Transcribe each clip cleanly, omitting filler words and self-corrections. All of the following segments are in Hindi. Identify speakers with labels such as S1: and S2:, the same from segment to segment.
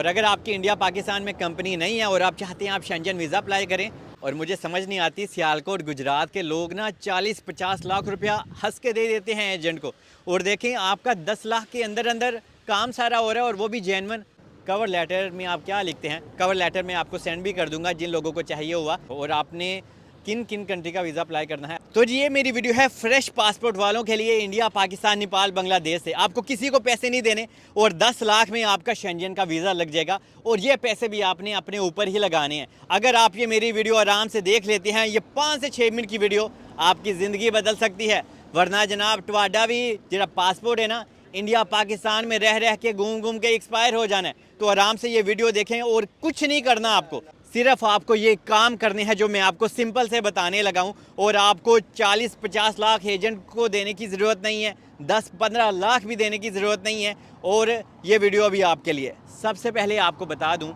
S1: और अगर आपकी इंडिया पाकिस्तान में कंपनी नहीं है और आप चाहते हैं आप शेंजन वीज़ा अप्लाई करें, और मुझे समझ नहीं आती सियालकोट गुजरात के लोग ना 40-50 लाख रुपया हंस के दे देते हैं एजेंट को, और देखें आपका 10 लाख के अंदर अंदर काम सारा हो रहा है और वो भी जेन्युइन। कवर लेटर में आप क्या लिखते हैं, कवर लेटर में आपको सेंड भी कर दूंगा जिन लोगों को चाहिए हुआ, और आपने किन किन कंट्री का वीज़ा अप्लाई करना है। तो जी ये मेरी वीडियो है फ्रेश पासपोर्ट वालों के लिए, इंडिया पाकिस्तान नेपाल बांग्लादेश से। आपको किसी को पैसे नहीं देने और 10 लाख में आपका शेंजन का वीज़ा लग जाएगा, और ये पैसे भी आपने अपने ऊपर ही लगाने हैं। अगर आप ये मेरी वीडियो आराम से देख लेते हैं, ये 5 से 6 मिनट की वीडियो आपकी ज़िंदगी बदल सकती है। वरना जनाब टवाडा भी जरा पासपोर्ट है ना, इंडिया पाकिस्तान में रह रह के घूम घूम के एक्सपायर हो जाना है। तो आराम से ये वीडियो देखें और कुछ नहीं करना आपको, सिर्फ आपको ये काम करने हैं जो मैं आपको सिंपल से बताने लगा हूँ। और आपको 40-50 लाख एजेंट को देने की ज़रूरत नहीं है, 10-15 लाख भी देने की ज़रूरत नहीं है। और ये वीडियो अभी आपके लिए। सबसे पहले आपको बता दूँ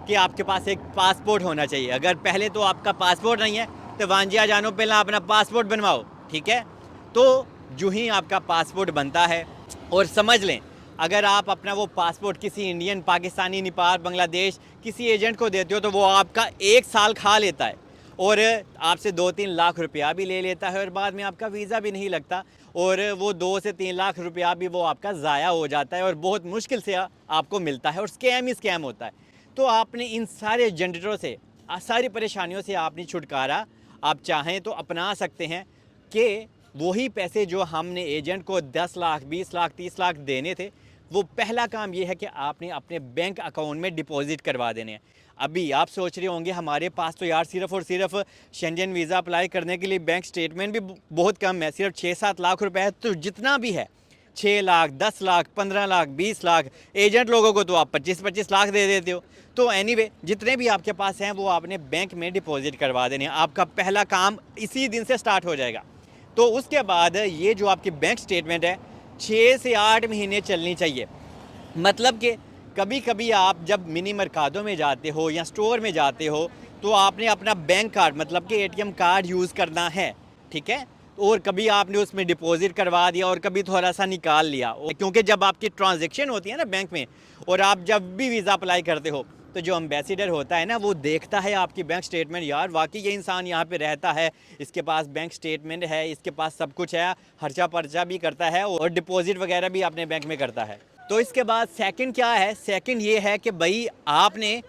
S1: कि आपके पास एक पासपोर्ट होना चाहिए। अगर पहले तो आपका पासपोर्ट नहीं है तो वांजिया जानो पहले अपना पासपोर्ट बनवाओ, ठीक है। तो जो ही आपका पासपोर्ट बनता है, और समझ लें अगर आप अपना वो पासपोर्ट किसी इंडियन, पाकिस्तानी, नेपाल, बांग्लादेश किसी एजेंट को देते हो तो वो आपका 1 साल खा लेता है और आपसे 2-3 लाख रुपया भी ले लेता है, और बाद में आपका वीज़ा भी नहीं लगता, और वो 2 से 3 लाख रुपया भी वो आपका ज़ाया हो जाता है और बहुत मुश्किल से आपको मिलता है, और स्कैम ही स्कैम होता है। तो आपने इन सारे झंझटों से, सारी परेशानियों से आपने छुटकारा आप चाहें तो अपना सकते हैं कि वही पैसे जो हमने एजेंट को 10 लाख, 20 लाख, 30 लाख देने थे, वो पहला काम ये है कि आपने अपने बैंक अकाउंट में डिपॉजिट करवा देने हैं। अभी आप सोच रहे होंगे हमारे पास तो यार सिर्फ और सिर्फ शेंजन वीज़ा अप्लाई करने के लिए बैंक स्टेटमेंट भी बहुत कम है, सिर्फ 6-7 लाख रुपए है। तो जितना भी है 6 लाख, 10 लाख, 15 लाख, 20 लाख, एजेंट लोगों को तो आप 25-25 लाख दे देते हो। तो एनीवे जितने भी आपके पास हैं वो आपने बैंक में डिपॉजिट करवा देने हैं। आपका पहला काम इसी दिन से स्टार्ट हो जाएगा। तो उसके बाद ये जो आपकी बैंक स्टेटमेंट है 6 से 8 महीने चलनी चाहिए। मतलब कि कभी कभी आप जब मिनी मरकादों में जाते हो या स्टोर में जाते हो तो आपने अपना बैंक कार्ड, मतलब कि एटीएम कार्ड यूज़ करना है, ठीक है। और कभी आपने उसमें डिपॉजिट करवा दिया और कभी थोड़ा सा निकाल लिया, क्योंकि जब आपकी ट्रांजैक्शन होती है ना बैंक में, और आप जब भी वीज़ा अप्लाई करते हो तो जो एम्बेसडर होता है ना वो देखता है आपकी बैंक स्टेटमेंट, यार वाकई ये इंसान यहाँ पे रहता है, इसके पास बैंक स्टेटमेंट है, इसके पास सब कुछ है, खर्चा पर्चा भी करता है और डिपॉजिट वगैरह भी अपने बैंक में करता है। तो इसके बाद सेकंड क्या है, सेकंड ये है कि भाई आपने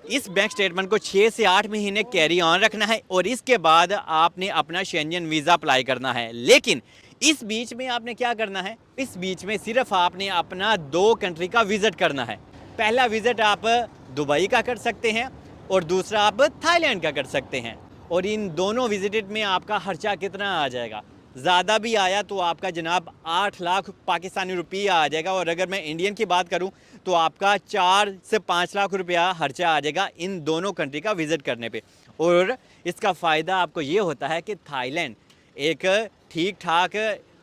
S1: इस बैंक स्टेटमेंट को 6 से 8 महीने कैरी ऑन रखना है, और इसके बाद आपने अपना शेंजन वीज़ा अप्लाई करना है। लेकिन इस बीच में आपने क्या करना है, इस बीच में सिर्फ आपने अपना 2 कंट्री का विज़िट करना है। पहला विज़िट आप दुबई का कर सकते हैं और दूसरा आप थाईलैंड का कर सकते हैं। और इन दोनों विजिट में आपका खर्चा कितना आ जाएगा, ज़्यादा भी आया तो आपका जनाब 8 लाख पाकिस्तानी रुपया आ जाएगा, और अगर मैं इंडियन की बात करूं तो आपका 4 से 5 लाख रुपया खर्चा आ जाएगा इन दोनों कंट्री का विज़िट करने पे। और इसका फ़ायदा आपको ये होता है कि थाईलैंड एक ठीक ठाक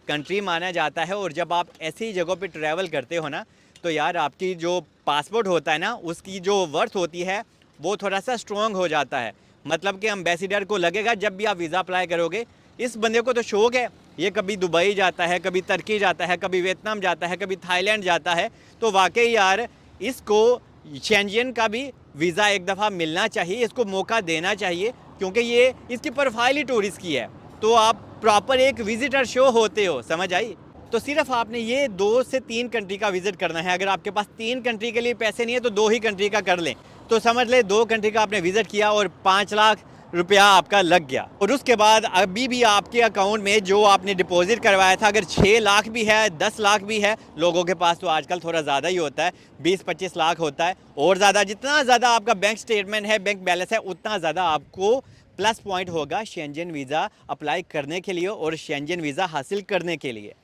S1: कंट्री माना जाता है, और जब आप ऐसी जगहों पे ट्रैवल करते हो ना तो यार आपकी जो पासपोर्ट होता है ना उसकी जो वर्थ होती है वो थोड़ा सा स्ट्रॉन्ग हो जाता है। मतलब कि एम्बेसडर को लगेगा जब भी आप वीज़ा अप्लाई करोगे, इस बंदे को तो शौक है, ये कभी दुबई जाता है, कभी तुर्की जाता है, कभी वियतनाम जाता है, कभी थाईलैंड जाता है, तो वाकई यार इसको शेंजन का भी वीज़ा एक दफ़ा मिलना चाहिए, इसको मौका देना चाहिए, क्योंकि ये इसकी प्रोफाइल ही टूरिस्ट की है। तो आप प्रॉपर एक विजिटर शो होते हो, समझ आई। तो सिर्फ आपने ये 2 से 3 कंट्री का विजिट करना है। अगर आपके पास 3 कंट्री के लिए पैसे नहीं है तो 2 ही कंट्री का कर लें। तो समझ ले 2 कंट्री का आपने विजिट किया और 5 लाख रुपया आपका लग गया। और उसके बाद अभी भी आपके अकाउंट में जो आपने डिपॉजिट करवाया था, अगर 6 लाख भी है, 10 लाख भी है, लोगों के पास तो आजकल थोड़ा ज़्यादा ही होता है, 20-25 लाख होता है और ज़्यादा, जितना ज़्यादा आपका बैंक स्टेटमेंट है, बैंक बैलेंस है, उतना ज़्यादा आपको प्लस पॉइंट होगा शेंजन वीज़ा अप्लाई करने के लिए और शेंजन वीज़ा हासिल करने के लिए।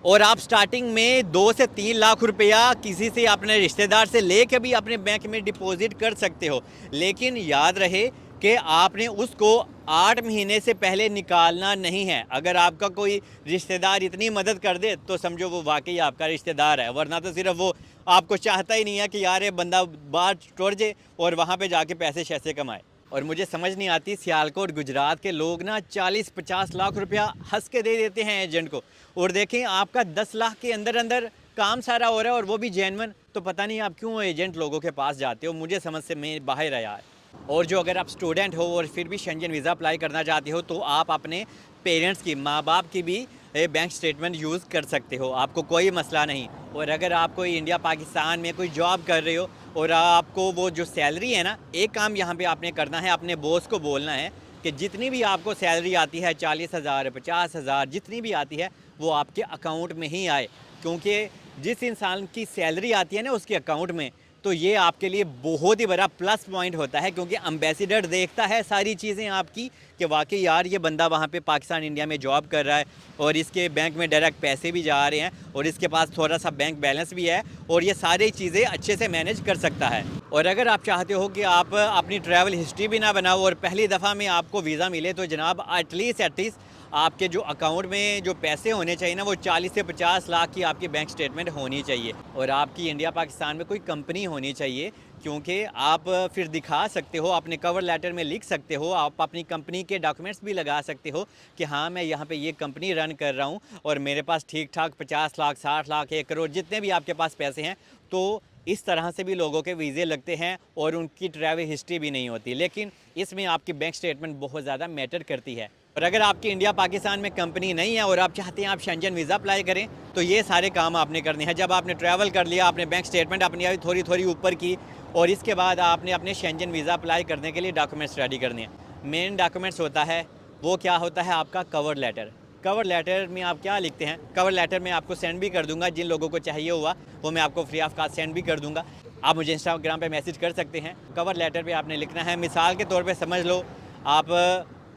S1: और आप स्टार्टिंग में 2 से 3 लाख रुपया किसी से, अपने रिश्तेदार से लेके भी अपने बैंक में डिपॉजिट कर सकते हो, लेकिन याद रहे कि आपने उसको 8 महीने से पहले निकालना नहीं है। अगर आपका कोई रिश्तेदार इतनी मदद कर दे तो समझो वो वाकई आपका रिश्तेदार है, वरना तो सिर्फ वो आपको चाहता ही नहीं है कि यार ये बंदा बाहर टुर जाए और वहाँ पे जाके पैसे शैसे कमाए। और मुझे समझ नहीं आती सियालकोट गुजरात के लोग ना 40-50 लाख रुपया हंस के दे देते हैं एजेंट को, और देखें आपका 10 लाख के अंदर अंदर काम सारा हो रहा है और वो भी जेन्युइन, तो पता नहीं आप क्यों एजेंट लोगों के पास जाते हो, मुझे समझ से मैं बाहर है यार। और जो अगर आप स्टूडेंट हो और फिर भी शेंजन वीज़ा अप्लाई करना चाहते हो, तो आप अपने पेरेंट्स की, माँ बाप की भी बैंक स्टेटमेंट यूज़ कर सकते हो, आपको कोई मसला नहीं। और अगर आप कोई इंडिया पाकिस्तान में कोई जॉब कर रहे हो और आपको वो जो सैलरी है ना, एक काम यहाँ पे आपने करना है, अपने बॉस को बोलना है कि जितनी भी आपको सैलरी आती है, 40,000 50,000 जितनी भी आती है, वो आपके अकाउंट में ही आए। क्योंकि जिस इंसान की सैलरी आती है ना उसके अकाउंट में, तो ये आपके लिए बहुत ही बड़ा प्लस पॉइंट होता है, क्योंकि एम्बेसडर देखता है सारी चीज़ें आपकी कि वाकई यार ये बंदा वहाँ पे पाकिस्तान इंडिया में जॉब कर रहा है और इसके बैंक में डायरेक्ट पैसे भी जा रहे हैं और इसके पास थोड़ा सा बैंक बैलेंस भी है और ये सारी चीज़ें अच्छे से मैनेज कर सकता है। और अगर आप चाहते हो कि आप अपनी ट्रैवल हिस्ट्री भी ना बनाओ और पहली दफ़ा में आपको वीज़ा मिले, तो जनाब एटलीस्ट आपके जो अकाउंट में जो पैसे होने चाहिए ना, वो 40 से 50 लाख की आपकी बैंक स्टेटमेंट होनी चाहिए और आपकी इंडिया पाकिस्तान में कोई कंपनी होनी चाहिए, क्योंकि आप फिर दिखा सकते हो, अपने कवर लेटर में लिख सकते हो, आप अपनी कंपनी के डॉक्यूमेंट्स भी लगा सकते हो कि हाँ मैं यहाँ पे ये कंपनी रन कर रहा हूँ और मेरे पास ठीक ठाक 50 लाख 60 लाख 1 करोड़ जितने भी आपके पास पैसे हैं। तो इस तरह से भी लोगों के वीज़े लगते हैं और उनकी ट्रैवल हिस्ट्री भी नहीं होती, लेकिन इसमें आपकी बैंक स्टेटमेंट बहुत ज़्यादा मैटर करती है। और अगर आपकी इंडिया पाकिस्तान में कंपनी नहीं है और आप चाहते हैं आप शेंजन वीज़ा अप्लाई करें, तो ये सारे काम आपने करने हैं। जब आपने ट्रैवल कर लिया, आपने बैंक स्टेटमेंट अपनी थोड़ी थोड़ी ऊपर की और इसके बाद आपने अपने शेंजन वीज़ा अप्लाई करने के लिए डॉक्यूमेंट्स रेडी करने हैं। मेन डॉक्यूमेंट्स होता है वो क्या होता है, आपका कवर लेटर। कवर लेटर में आप क्या लिखते हैं, कवर लेटर में आपको सेंड भी कर दूंगा, जिन लोगों को चाहिए हुआ वो मैं आपको फ्री ऑफ कॉस्ट सेंड भी कर दूंगा। आप मुझे इंस्टाग्राम पे मैसेज कर सकते हैं। कवर लेटर पे आपने लिखना है, मिसाल के तौर पे समझ लो आप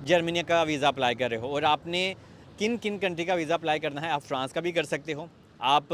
S1: जर्मनी का वीज़ा अप्लाई कर रहे हो और आपने किन किन कंट्री का वीज़ा अप्लाई करना है। आप फ्रांस का भी कर सकते हो, आप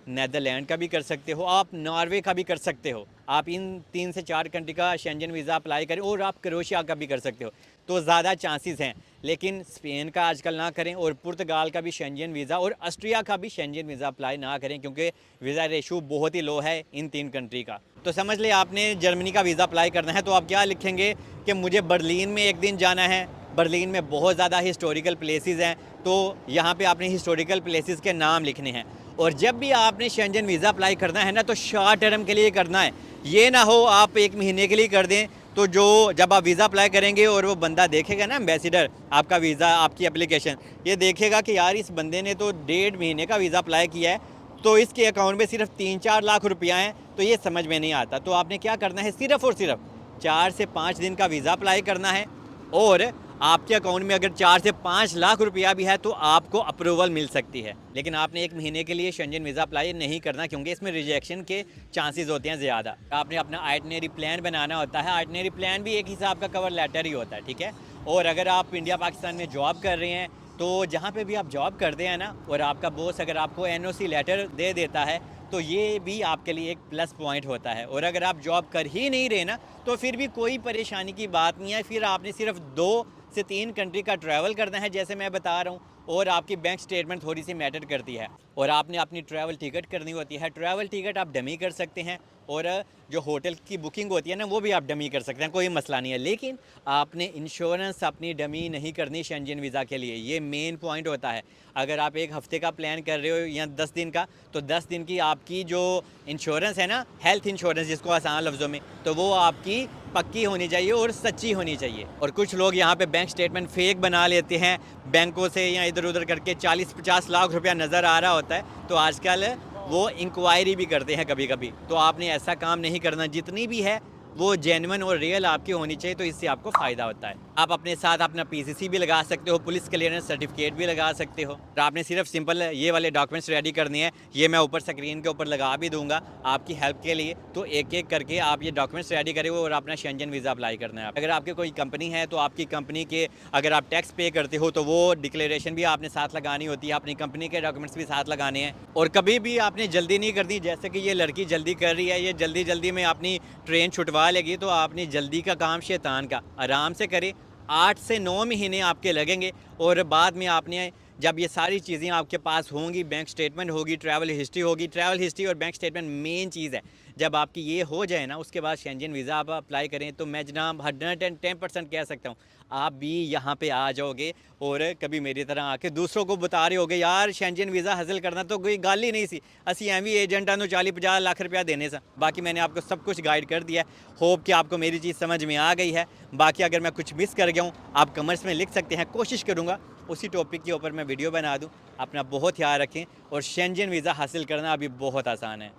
S1: नेदरलैंड का भी कर सकते हो, आप नॉर्वे का भी कर सकते हो। आप इन 3 से 4 कंट्री का शेंजन वीज़ा अप्लाई करें और आप क्रोएशिया का भी कर सकते हो, तो ज़्यादा चांसेस हैं। लेकिन स्पेन का आजकल ना करें और पुर्तगाल का भी शेंजन वीज़ा और ऑस्ट्रिया का भी शेंजन वीज़ा अप्लाई ना करें, क्योंकि वीज़ा रेशो बहुत ही लो है इन 3 कंट्री का। तो समझ ले आपने जर्मनी का वीज़ा अप्लाई करना है, तो आप क्या लिखेंगे कि मुझे बर्लिन में एक दिन जाना है, बर्लिन में बहुत ज़्यादा हिस्टोरिकल प्लेसेस हैं, तो यहाँ पे आपने हिस्टोरिकल प्लेसेस के नाम लिखने हैं। और जब भी आपने शेंजन वीज़ा अप्लाई करना है ना, तो शॉर्ट टर्म के लिए करना है, ये ना हो आप 1 महीने के लिए कर दें। तो जब आप वीज़ा अप्लाई करेंगे और वो बंदा देखेगा ना, एम्बेसडर, आपका वीज़ा, आपकी एप्लीकेशन, ये देखेगा कि यार इस बंदे ने तो 1.5 महीने का वीज़ा अप्लाई किया है, तो इसके अकाउंट में सिर्फ 3-4 लाख रुपया हैं, तो ये समझ में नहीं आता। तो आपने क्या करना है, सिर्फ़ और सिर्फ 4 से 5 दिन का वीज़ा अप्लाई करना है और आपके अकाउंट में अगर 4 से 5 लाख रुपया भी है तो आपको अप्रूवल मिल सकती है। लेकिन आपने 1 महीने के लिए शेंजन वीज़ा अप्लाई नहीं करना, क्योंकि इसमें रिजेक्शन के चांसेस होते हैं ज़्यादा। आपने अपना आइटनरी प्लान बनाना होता है। आइटनरी प्लान भी एक हिसाब का कवर लेटर ही होता है, ठीक है। और अगर आप इंडिया पाकिस्तान में जॉब कर रहे हैं, तो जहाँ पे भी आप जॉब करते हैं ना, और आपका बॉस अगर आपको NOC लेटर दे देता है, तो ये भी आपके लिए एक प्लस पॉइंट होता है। और अगर आप जॉब कर ही नहीं रहे ना, तो फिर भी कोई परेशानी की बात नहीं है। फिर आपने सिर्फ 2 से 3 कंट्री का ट्रैवल करना है, जैसे मैं बता रहा हूँ, और आपकी बैंक स्टेटमेंट थोड़ी सी मैटर करती है। और आपने अपनी ट्रैवल टिकट करनी होती है। ट्रैवल टिकट आप डमी कर सकते हैं और जो होटल की बुकिंग होती है ना, वो भी आप डमी कर सकते हैं, कोई मसला नहीं है। लेकिन आपने इंश्योरेंस अपनी डमी नहीं करनी शेंजन वीज़ा के लिए, ये मेन पॉइंट होता है। अगर आप 1 हफ़्ते का प्लान कर रहे हो या 10 दिन का, तो 10 दिन की आपकी जो इंश्योरेंस है ना, हेल्थ इंश्योरेंस जिसको आसान लफ्ज़ों में, तो वो आपकी पक्की होनी चाहिए और सच्ची होनी चाहिए। और कुछ लोग यहाँ पे बैंक स्टेटमेंट फेक बना लेते हैं बैंकों से या इधर उधर करके, 40-50 लाख रुपया नज़र आ रहा होता है, तो आजकल वो इंक्वायरी भी करते हैं कभी कभी। तो आपने ऐसा काम नहीं करना, जितनी भी है वो जेन्युइन और रियल आपकी होनी चाहिए, तो इससे आपको फ़ायदा होता है। आप अपने साथ अपना PCC भी लगा सकते हो, पुलिस क्लियरेंस सर्टिफिकेट भी लगा सकते हो। और आपने सिर्फ सिंपल ये वाले डॉक्यूमेंट्स रेडी करने हैं, ये मैं ऊपर स्क्रीन के ऊपर लगा भी दूंगा आपकी हेल्प के लिए। तो एक एक करके आप ये डॉक्यूमेंट्स रेडी करें और अपना शेंजन वीज़ा अप्लाई करना है। अगर आपकी कोई कंपनी है, तो आपकी कंपनी के अगर आप टैक्स पे करते हो, तो वो डिक्लेरेशन भी आपने साथ लगानी होती है, अपनी कंपनी के डॉक्यूमेंट्स भी साथ लगाने हैं। और कभी भी आपने जल्दी नहीं करनी, जैसे कि ये लड़की जल्दी कर रही है, ये जल्दी जल्दी में अपनी ट्रेन छुटवा लेगी, तो आपने जल्दी का काम शैतान का, आराम से करें। 8 से 9 महीने आपके लगेंगे और बाद में आपने जब ये सारी चीज़ें आपके पास होंगी, बैंक स्टेटमेंट होगी, ट्रैवल हिस्ट्री होगी, ट्रैवल हिस्ट्री और बैंक स्टेटमेंट मेन चीज़ है। जब आपकी ये हो जाए ना, उसके बाद शेंजन वीज़ा आप अप्लाई करें, तो मैं जनाब 110% कह सकता हूँ आप भी यहाँ पे आ जाओगे। और कभी मेरी तरह आके दूसरों को बता रहे होगे यार शेंजन वीज़ा हासिल करना तो कोई गल ही नहीं सी, असी एवं एजेंटा 40-50 लाख रुपया देने सा। बाकी मैंने आपको सब कुछ गाइड कर दिया है। होप कि आपको मेरी चीज़ समझ में आ गई है। बाकी अगर मैं कुछ मिस कर गया हूँ, आप कमेंट्स में लिख सकते हैं, कोशिश करूँगा उसी टॉपिक के ऊपर मैं वीडियो बना दूँ। अपना बहुत ख्याल रखें, और शेंजन वीज़ा हासिल करना अभी बहुत आसान है।